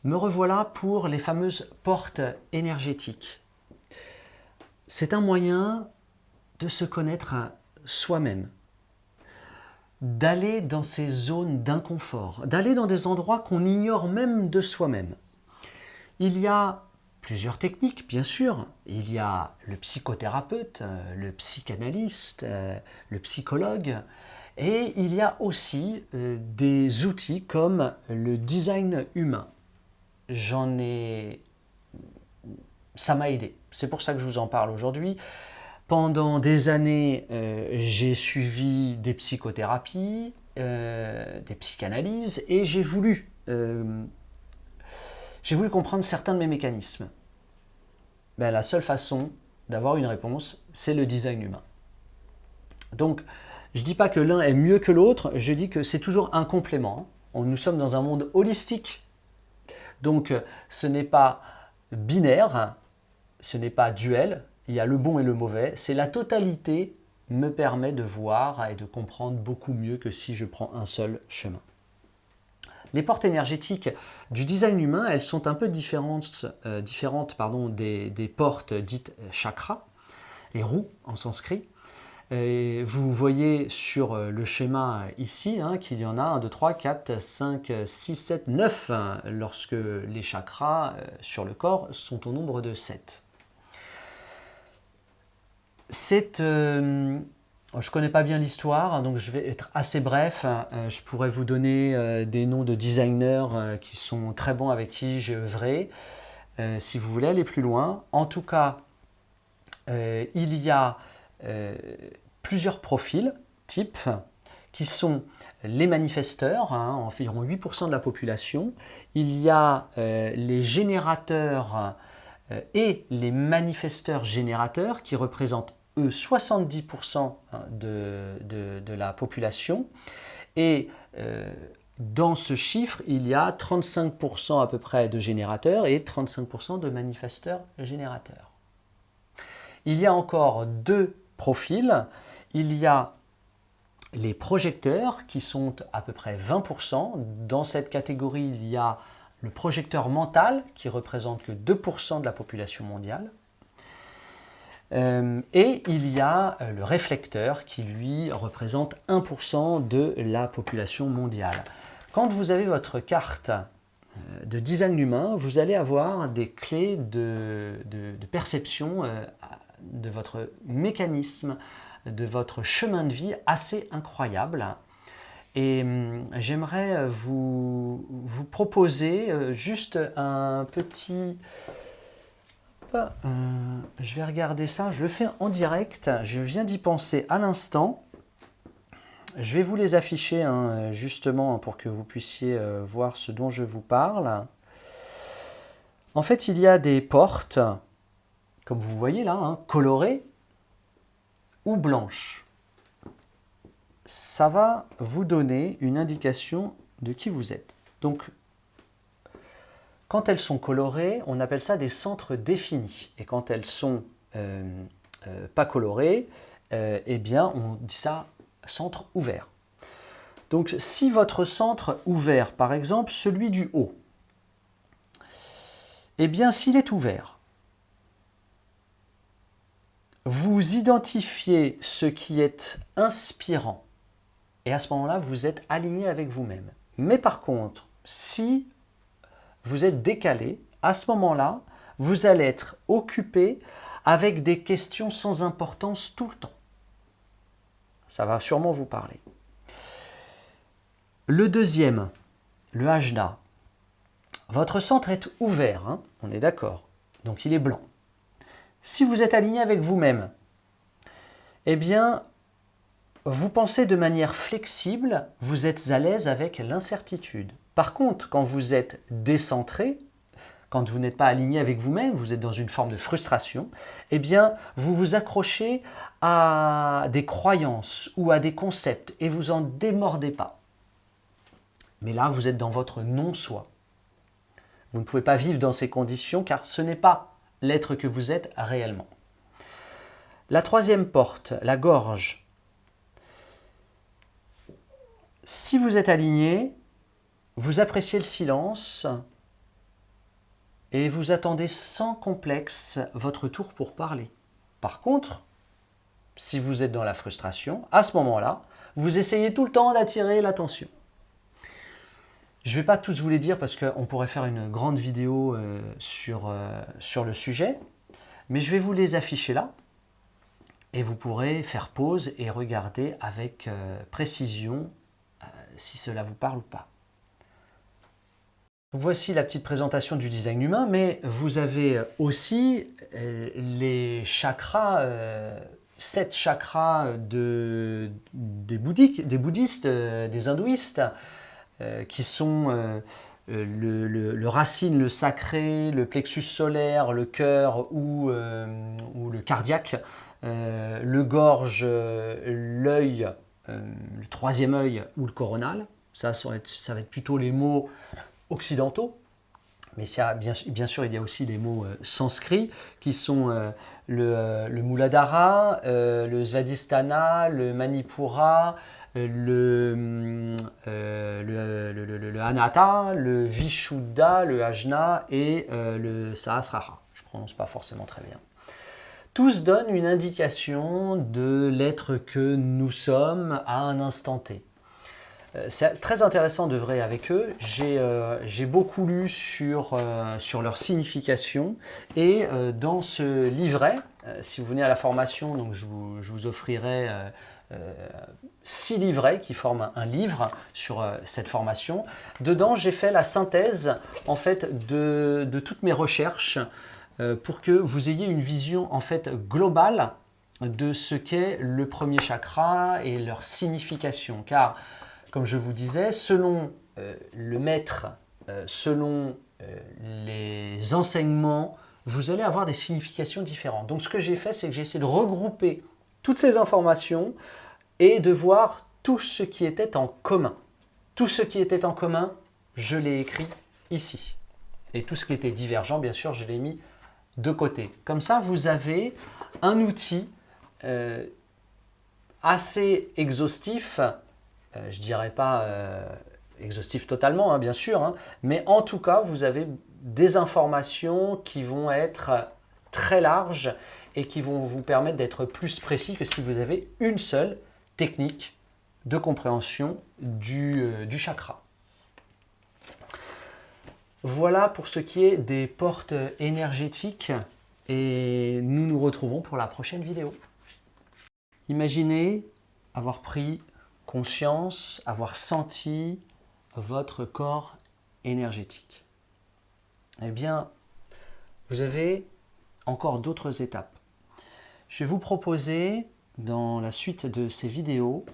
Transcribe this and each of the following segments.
Me revoilà pour les fameuses portes énergétiques. C'est un moyen de se connaître à soi-même, d'aller dans ces zones d'inconfort, d'aller dans des endroits qu'on ignore même de soi-même. Il y a plusieurs techniques, bien sûr. Il y a le psychothérapeute, le psychanalyste, le psychologue, et il y a aussi des outils comme le design humain. Ça m'a aidé. C'est pour ça que je vous en parle aujourd'hui. Pendant des années, j'ai suivi des psychothérapies, des psychanalyses, et j'ai voulu comprendre certains de mes mécanismes. Ben, la seule façon d'avoir une réponse, c'est le design humain. Donc, je ne dis pas que l'un est mieux que l'autre, je dis que c'est toujours un complément. Nous sommes dans un monde holistique. Donc, ce n'est pas binaire, ce n'est pas duel, il y a le bon et le mauvais. C'est la totalité me permet de voir et de comprendre beaucoup mieux que si je prends un seul chemin. Les portes énergétiques du design humain, elles sont un peu différentes des portes dites chakras, les roues en sanskrit. Et vous voyez sur le schéma ici qu'il y en a 1, 2, 3, 4, 5, 6, 7, 9 lorsque les chakras sur le corps sont au nombre de 7. Je ne connais pas bien l'histoire, donc je vais être assez bref. Je pourrais vous donner des noms de designers qui sont très bons, avec qui j'ai œuvré, si vous voulez aller plus loin. En tout cas, il y a plusieurs profils types qui sont les manifesteurs, environ 8% de la population. Il y a les générateurs et les manifesteurs générateurs qui représentent eux 70% de la population. Et dans ce chiffre, il y a 35% à peu près de générateurs et 35% de manifesteurs générateurs. Il y a encore deux profils. Il y a les projecteurs qui sont à peu près 20%. Dans cette catégorie, il y a le projecteur mental qui représente que 2% de la population mondiale. Et il y a le réflecteur qui lui représente 1% de la population mondiale. Quand vous avez votre carte de design humain, vous allez avoir des clés de perception de votre mécanisme, de votre chemin de vie assez incroyable. Et j'aimerais vous proposer juste un petit... je vais regarder ça, je le fais en direct, je viens d'y penser à l'instant. Je vais vous les afficher justement pour que vous puissiez voir ce dont je vous parle. En fait, il y a des portes, comme vous voyez là, colorées ou blanches. Ça va vous donner une indication de qui vous êtes. Donc, quand elles sont colorées, on appelle ça des centres définis. Et quand elles sont pas colorées, eh bien, on dit ça centre ouvert. Donc, si votre centre ouvert, par exemple, celui du haut, eh bien, s'il est ouvert, vous identifiez ce qui est inspirant. Et à ce moment-là, vous êtes aligné avec vous-même. Mais par contre, si vous êtes décalé, à ce moment-là, vous allez être occupé avec des questions sans importance tout le temps. Ça va sûrement vous parler. Le deuxième, le Ajna. Votre centre est ouvert, on est d'accord. Donc il est blanc. Si vous êtes aligné avec vous-même, eh bien, vous pensez de manière flexible, vous êtes à l'aise avec l'incertitude. Par contre, quand vous êtes décentré, quand vous n'êtes pas aligné avec vous-même, vous êtes dans une forme de frustration, eh bien, vous vous accrochez à des croyances ou à des concepts et vous en démordez pas. Mais là, vous êtes dans votre non-soi. Vous ne pouvez pas vivre dans ces conditions car ce n'est pas l'être que vous êtes réellement. La troisième porte, la gorge. Si vous êtes aligné, vous appréciez le silence et vous attendez sans complexe votre tour pour parler. Par contre, si vous êtes dans la frustration, à ce moment-là, vous essayez tout le temps d'attirer l'attention. Je ne vais pas tous vous les dire parce qu'on pourrait faire une grande vidéo sur le sujet, mais je vais vous les afficher là et vous pourrez faire pause et regarder avec précision si cela vous parle ou pas. Voici la petite présentation du design humain, mais vous avez aussi les chakras, 7 chakras des bouddhistes, des hindouistes, qui sont le racine, le sacré, le plexus solaire, le cœur ou le cardiaque, le gorge, l'œil, le troisième œil ou le coronal. Ça va être plutôt les mots occidentaux, mais bien sûr il y a aussi les mots sanscrits qui sont le Muladhara, le Svadhisthana, le Manipura, le Anatta, le Vishuddha, le Ajna et le Sahasrara. Je ne prononce pas forcément très bien. Tous donnent une indication de l'être que nous sommes à un instant T. C'est très intéressant de vrai avec eux. J'ai beaucoup lu sur leur signification et dans ce livret, si vous venez à la formation, donc je vous offrirai 6 livrets qui forment un livre sur cette formation. Dedans, j'ai fait la synthèse en fait de toutes mes recherches pour que vous ayez une vision en fait globale de ce qu'est le premier chakra et leur signification. Car comme je vous disais, selon le maître, selon les enseignements, vous allez avoir des significations différentes. Donc ce que j'ai fait, c'est que j'ai essayé de regrouper toutes ces informations et de voir tout ce qui était en commun. Tout ce qui était en commun, je l'ai écrit ici. Et tout ce qui était divergent, bien sûr, je l'ai mis de côté. Comme ça, vous avez un outil assez exhaustif. Je ne dirais pas exhaustif totalement, hein, bien sûr, hein, mais en tout cas, vous avez des informations qui vont être très larges et qui vont vous permettre d'être plus précis que si vous avez une seule technique de compréhension du chakra. Voilà pour ce qui est des portes énergétiques et nous nous retrouvons pour la prochaine vidéo. Imaginez avoir pris conscience, avoir senti votre corps énergétique. Eh bien, vous avez encore d'autres étapes. Je vais vous proposer, dans la suite de ces vidéos,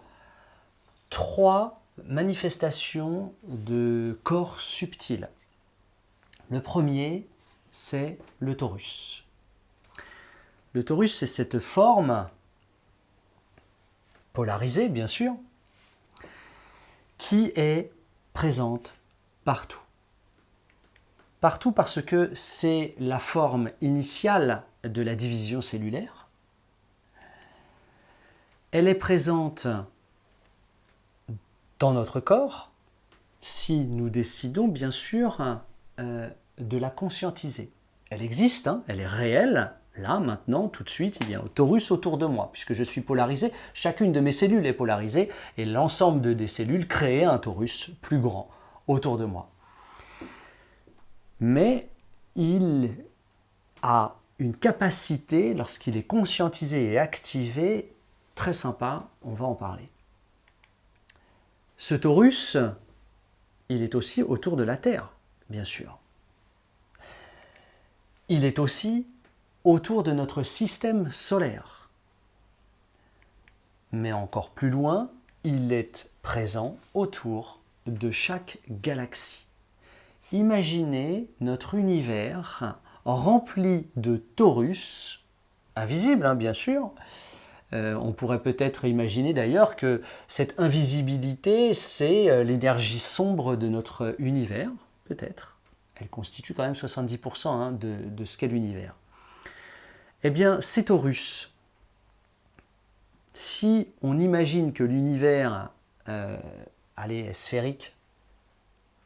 3 manifestations de corps subtil. Le premier, c'est le torus. Le torus, c'est cette forme polarisée, bien sûr, qui est présente partout. Partout parce que c'est la forme initiale de la division cellulaire. Elle est présente dans notre corps si nous décidons bien sûr de la conscientiser. Elle existe, hein, elle est réelle. Là, maintenant, tout de suite, il y a un torus autour de moi. Puisque je suis polarisé, chacune de mes cellules est polarisée et l'ensemble des cellules crée un torus plus grand autour de moi. Mais il a une capacité, lorsqu'il est conscientisé et activé, très sympa, on va en parler. Ce torus, il est aussi autour de la Terre, bien sûr. Il est aussi autour de notre système solaire. Mais encore plus loin, il est présent autour de chaque galaxie. Imaginez notre univers rempli de torus, invisibles hein, bien sûr. On pourrait peut-être imaginer d'ailleurs que cette invisibilité, c'est l'énergie sombre de notre univers, peut-être. Elle constitue quand même 70% hein, de ce qu'est l'univers. Eh bien, ces torus, si on imagine que l'univers est sphérique,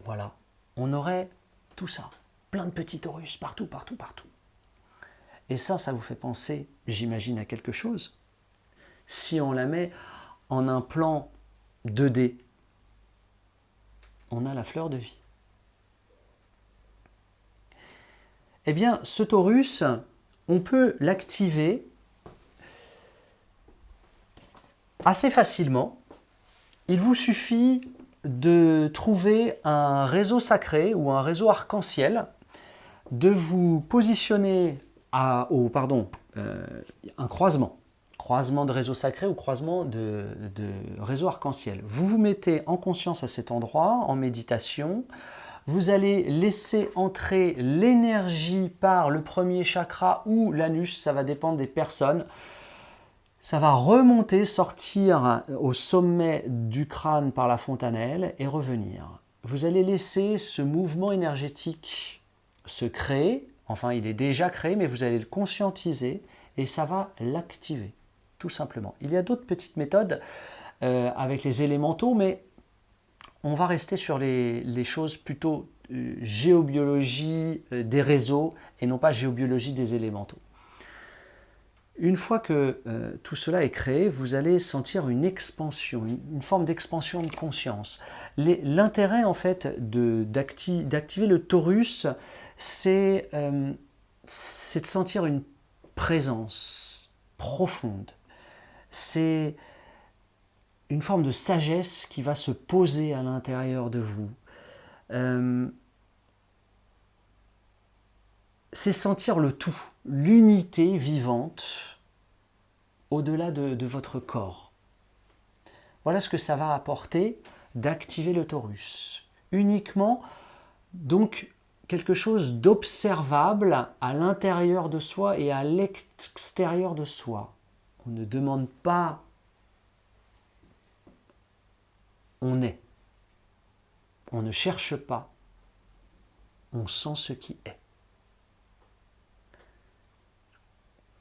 voilà, on aurait tout ça, plein de petits torus partout, partout, partout. Et ça vous fait penser, j'imagine, à quelque chose. Si on la met en un plan 2D, on a la fleur de vie. Eh bien, ce torus, on peut l'activer assez facilement. Il vous suffit de trouver un réseau sacré ou un réseau arc-en-ciel, de vous positionner un croisement de réseau sacré ou croisement de réseau arc-en-ciel. Vous vous mettez en conscience à cet endroit, en méditation. Vous allez laisser entrer l'énergie par le premier chakra ou l'anus, ça va dépendre des personnes. Ça va remonter, sortir au sommet du crâne par la fontanelle et revenir. Vous allez laisser ce mouvement énergétique se créer, enfin il est déjà créé, mais vous allez le conscientiser et ça va l'activer, tout simplement. Il y a d'autres petites méthodes avec les élémentaux, mais on va rester sur les choses plutôt géobiologie des réseaux et non pas géobiologie des élémentaux. Une fois que tout cela est créé, vous allez sentir une expansion, une forme d'expansion de conscience. L'intérêt en fait d'activer le torus, c'est de sentir une présence profonde. C'est une forme de sagesse qui va se poser à l'intérieur de vous. C'est sentir le tout, l'unité vivante au-delà de votre corps. Voilà ce que ça va apporter d'activer le torus. Uniquement, donc, quelque chose d'observable à l'intérieur de soi et à l'extérieur de soi. On ne demande pas, on est. On ne cherche pas, on sent ce qui est.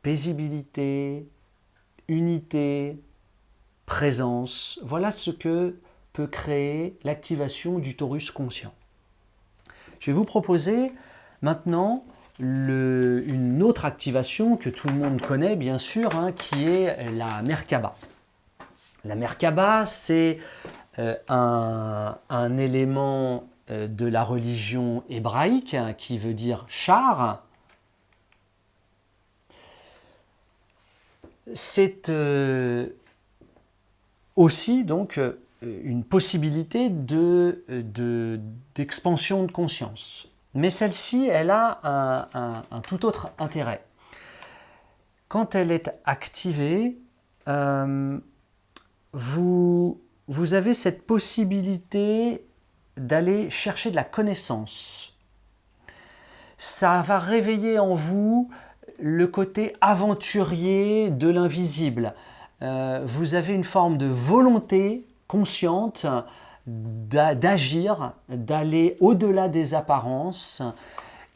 Paisibilité, unité, présence, voilà ce que peut créer l'activation du torus conscient. Je vais vous proposer maintenant une autre activation que tout le monde connaît bien sûr, qui est la Merkaba. La Merkaba, c'est un élément de la religion hébraïque qui veut dire char. C'est aussi donc une possibilité d'expansion de conscience. Mais celle-ci, elle a un tout autre intérêt. Quand elle est activée, vous avez cette possibilité d'aller chercher de la connaissance. Ça va réveiller en vous le côté aventurier de l'invisible. Vous avez une forme de volonté consciente d'agir, d'aller au-delà des apparences.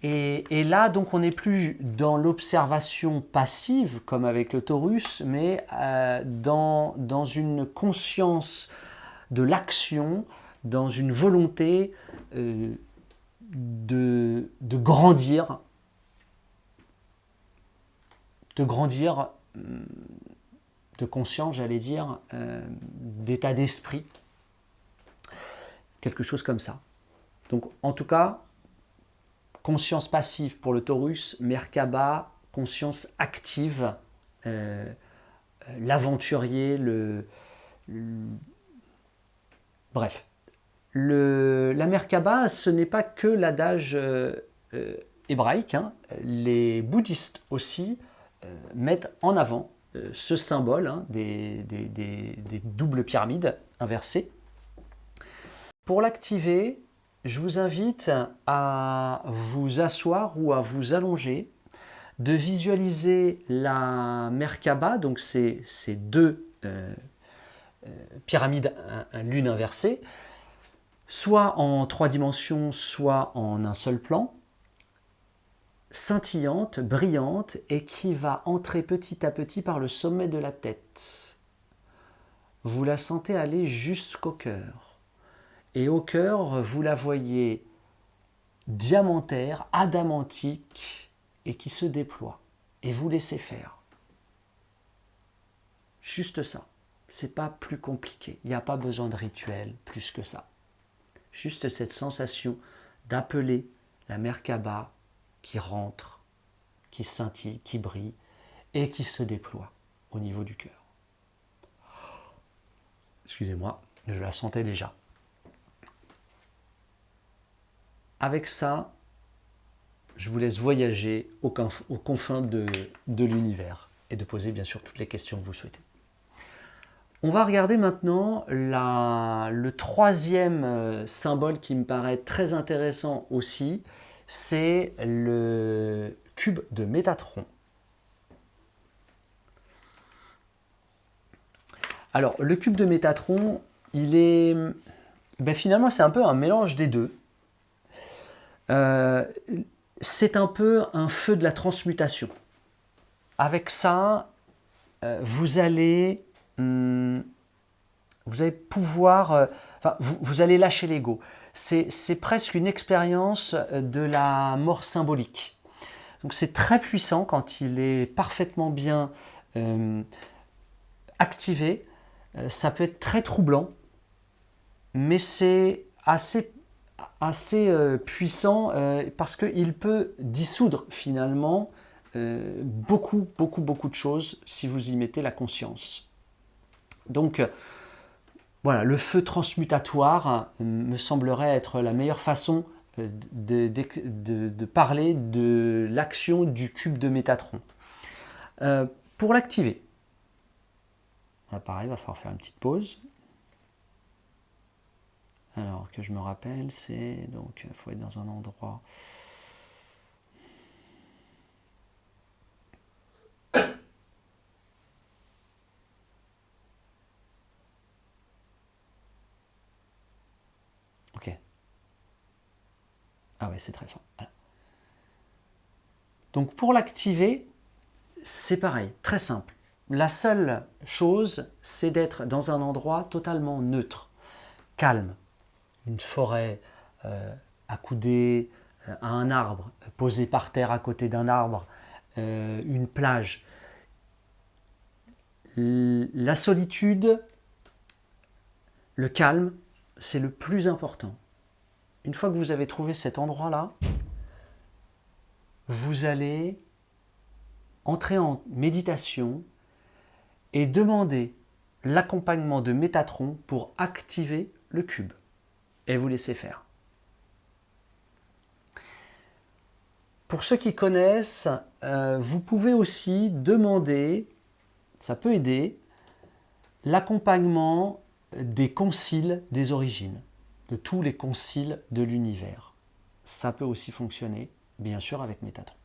Et là, donc, on n'est plus dans l'observation passive, comme avec le torus, mais dans une conscience de l'action, dans une volonté de grandir, de conscience, j'allais dire, d'état d'esprit, quelque chose comme ça. Donc, en tout cas, conscience passive pour le Taurus, Merkaba, conscience active, l'aventurier, bref. La Merkaba, ce n'est pas que l'adage hébraïque, les bouddhistes aussi mettent en avant ce symbole des doubles pyramides inversées. Pour l'activer, je vous invite à vous asseoir ou à vous allonger, de visualiser la Merkaba, donc ces deux pyramides l'une inversée, soit en 3 dimensions, soit en un seul plan, scintillante, brillante, et qui va entrer petit à petit par le sommet de la tête. Vous la sentez aller jusqu'au cœur. Et au cœur, vous la voyez diamantaire, adamantique et qui se déploie. Et vous laissez faire. Juste ça. C'est pas plus compliqué. Il n'y a pas besoin de rituel plus que ça. Juste cette sensation d'appeler la Merkaba qui rentre, qui scintille, qui brille et qui se déploie au niveau du cœur. Excusez-moi, je la sentais déjà. Avec ça, je vous laisse voyager aux confins de l'univers et de poser bien sûr toutes les questions que vous souhaitez. On va regarder maintenant le troisième symbole qui me paraît très intéressant aussi, c'est le cube de Métatron. Alors, le cube de Métatron, il est... finalement, c'est un peu un mélange des deux. C'est un peu un feu de la transmutation. Avec ça, vous allez pouvoir... vous allez lâcher l'ego. C'est presque une expérience de la mort symbolique. Donc c'est très puissant quand il est parfaitement bien activé. Ça peut être très troublant, mais c'est assez puissant parce qu'il peut dissoudre finalement beaucoup de choses si vous y mettez la conscience. Donc voilà, le feu transmutatoire me semblerait être la meilleure façon de parler de l'action du cube de Métatron. Pour l'activer, pareil, il va falloir faire une petite pause. Alors que je me rappelle, c'est donc il faut être dans un endroit. Ok. Ah ouais, c'est très fort. Voilà. Donc pour l'activer, c'est pareil, très simple. La seule chose, c'est d'être dans un endroit totalement neutre, calme. Une forêt accoudée à un arbre, posée par terre à côté d'un arbre, une plage. La solitude, le calme, c'est le plus important. Une fois que vous avez trouvé cet endroit-là, vous allez entrer en méditation et demander l'accompagnement de Métatron pour activer le cube. Et vous laissez faire. Pour ceux qui connaissent, vous pouvez aussi demander, ça peut aider, l'accompagnement des conciles des origines, de tous les conciles de l'univers. Ça peut aussi fonctionner, bien sûr, avec Métatron.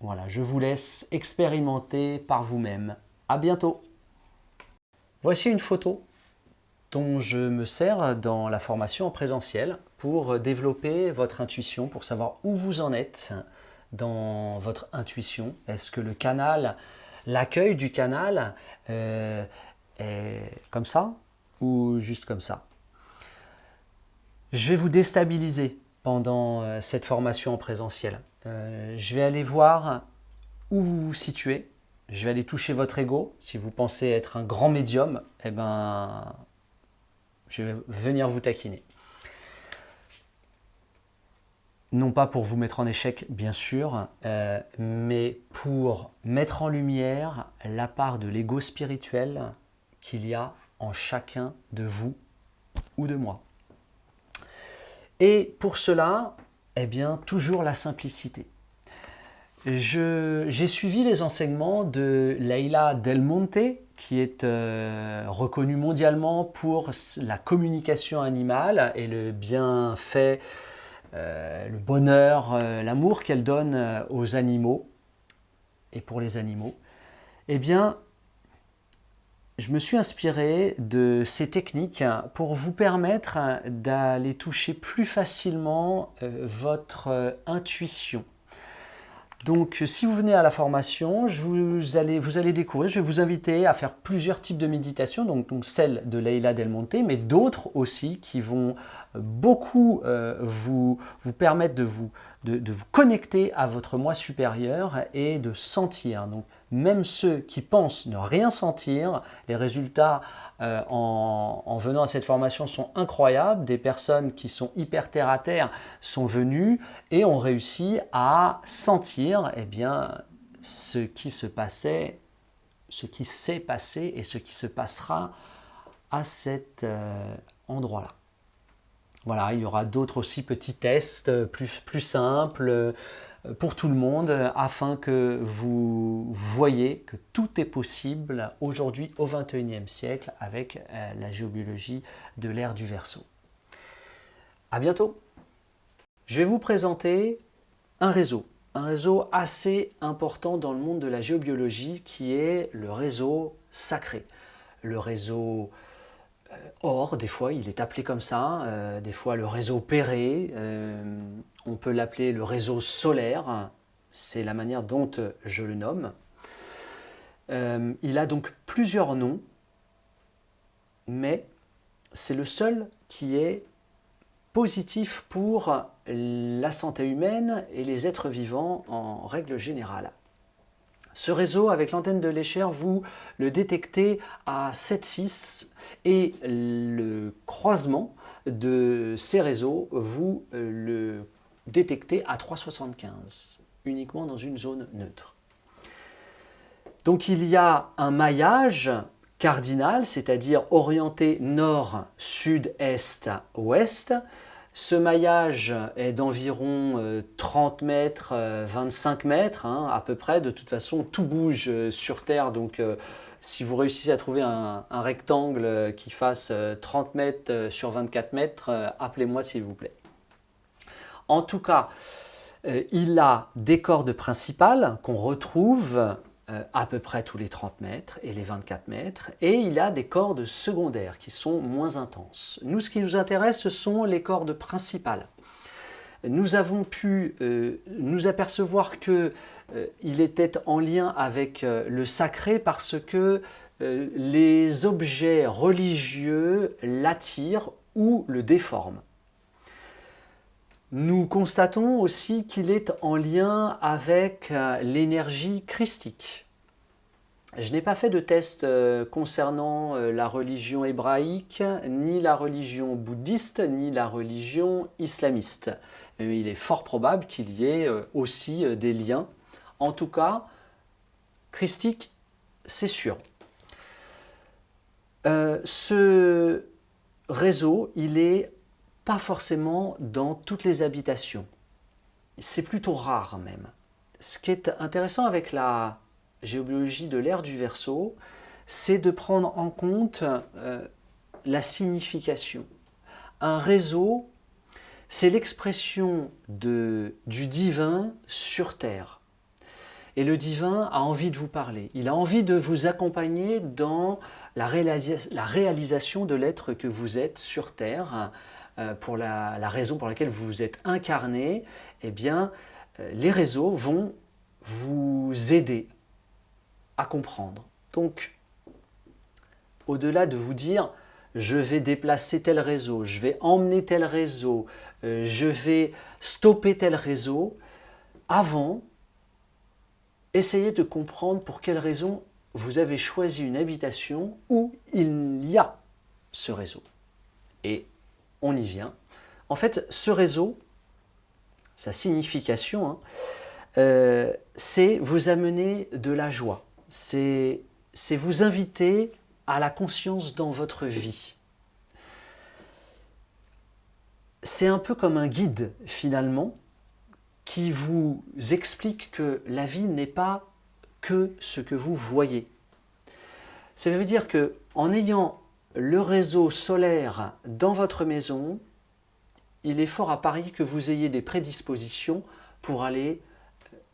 Voilà, je vous laisse expérimenter par vous-même. À bientôt. Voici une photo dont je me sers dans la formation en présentiel pour développer votre intuition, pour savoir où vous en êtes dans votre intuition. Est-ce que le canal, l'accueil du canal est comme ça ou juste comme ça? Je vais vous déstabiliser pendant cette formation en présentiel. Je vais aller voir où vous vous situez. Je vais aller toucher votre ego. Si vous pensez être un grand médium, eh ben, je vais venir vous taquiner. Non pas pour vous mettre en échec, bien sûr, mais pour mettre en lumière la part de l'ego spirituel qu'il y a en chacun de vous ou de moi. Et pour cela, eh bien, toujours la simplicité. J'ai suivi les enseignements de Leila Del Monte, qui est reconnue mondialement pour la communication animale et le bienfait, le bonheur, l'amour qu'elle donne aux animaux et pour les animaux. Eh bien, je me suis inspiré de ces techniques pour vous permettre d'aller toucher plus facilement votre intuition. Donc, si vous venez à la formation, vous allez découvrir, je vais vous inviter à faire plusieurs types de méditation, donc celle de Leila Del Monte, mais d'autres aussi qui vont beaucoup vous permettre de vous connecter à votre moi supérieur et de sentir. Donc, même ceux qui pensent ne rien sentir, les résultats en venant à cette formation sont incroyables. Des personnes qui sont hyper terre à terre sont venues et ont réussi à sentir eh bien, ce qui se passait, ce qui s'est passé et ce qui se passera à cet endroit-là. Voilà, il y aura d'autres aussi petits tests plus simples pour tout le monde afin que vous voyez que tout est possible aujourd'hui au XXIe siècle avec la géobiologie de l'ère du Verseau. À bientôt. Je vais vous présenter un réseau assez important dans le monde de la géobiologie qui est le réseau sacré. Le réseau Or, des fois, il est appelé comme ça, des fois le réseau Péré, on peut l'appeler le réseau solaire, c'est la manière dont je le nomme. Il a donc plusieurs noms, mais c'est le seul qui est positif pour la santé humaine et les êtres vivants en règle générale. Ce réseau, avec l'antenne de l'Escher, vous le détectez à 7,6 et le croisement de ces réseaux, vous le détectez à 3,75, uniquement dans une zone neutre. Donc il y a un maillage cardinal, c'est-à-dire orienté nord, sud, est, ouest. Ce maillage est d'environ 30 mètres, 25 mètres à peu près. De toute façon, tout bouge sur Terre. Donc, si vous réussissez à trouver un rectangle qui fasse 30 mètres sur 24 mètres, appelez-moi s'il vous plaît. En tout cas, il a des cordes principales qu'on retrouve à peu près tous les 30 mètres et les 24 mètres, et il a des cordes secondaires qui sont moins intenses. Nous, ce qui nous intéresse, ce sont les cordes principales. Nous avons pu nous apercevoir qu'il était en lien avec le sacré parce que les objets religieux l'attirent ou le déforment. Nous constatons aussi qu'il est en lien avec l'énergie christique. Je n'ai pas fait de test concernant la religion hébraïque, ni la religion bouddhiste, ni la religion islamiste. Mais il est fort probable qu'il y ait aussi des liens. En tout cas, christique, c'est sûr. Ce réseau, il est pas forcément dans toutes les habitations. C'est plutôt rare même. Ce qui est intéressant avec la géobiologie de l'ère du Verseau, c'est de prendre en compte la signification. Un réseau, c'est l'expression du divin sur Terre. Et le divin a envie de vous parler. Il a envie de vous accompagner dans la réalisation de l'être que vous êtes sur Terre. Pour la raison pour laquelle vous vous êtes incarné, eh bien, les réseaux vont vous aider à comprendre. Donc, au-delà de vous dire « je vais déplacer tel réseau, je vais emmener tel réseau, je vais stopper tel réseau », avant, essayez de comprendre pour quelle raison vous avez choisi une habitation où il y a ce réseau. Et on y vient. En fait, ce réseau, sa signification, c'est vous amener de la joie. C'est vous inviter à la conscience dans votre vie. C'est un peu comme un guide, finalement, qui vous explique que la vie n'est pas que ce que vous voyez. Ça veut dire qu'en ayant le réseau solaire dans votre maison, il est fort à parier que vous ayez des prédispositions pour aller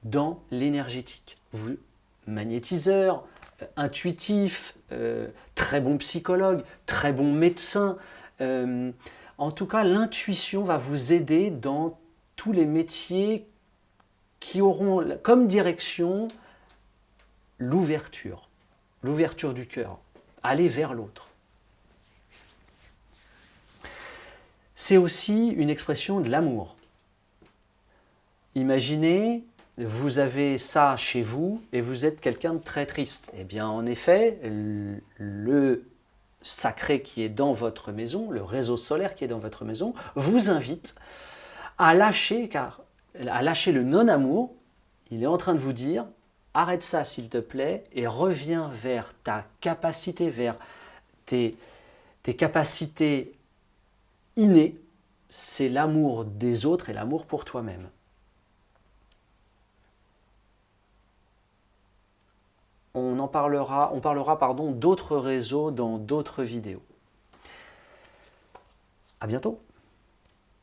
dans l'énergétique. Vous, magnétiseur, intuitif, très bon psychologue, très bon médecin. En tout cas, l'intuition va vous aider dans tous les métiers qui auront comme direction l'ouverture du cœur, aller vers l'autre. C'est aussi une expression de l'amour. Imaginez, vous avez ça chez vous et vous êtes quelqu'un de très triste. Eh bien, en effet, le sacré qui est dans votre maison, le réseau solaire qui est dans votre maison, vous invite à lâcher, le non-amour. Il est en train de vous dire, arrête ça s'il te plaît et reviens vers ta capacité, vers tes capacités innées, c'est l'amour des autres et l'amour pour toi-même. On parlera d'autres réseaux dans d'autres vidéos. À bientôt.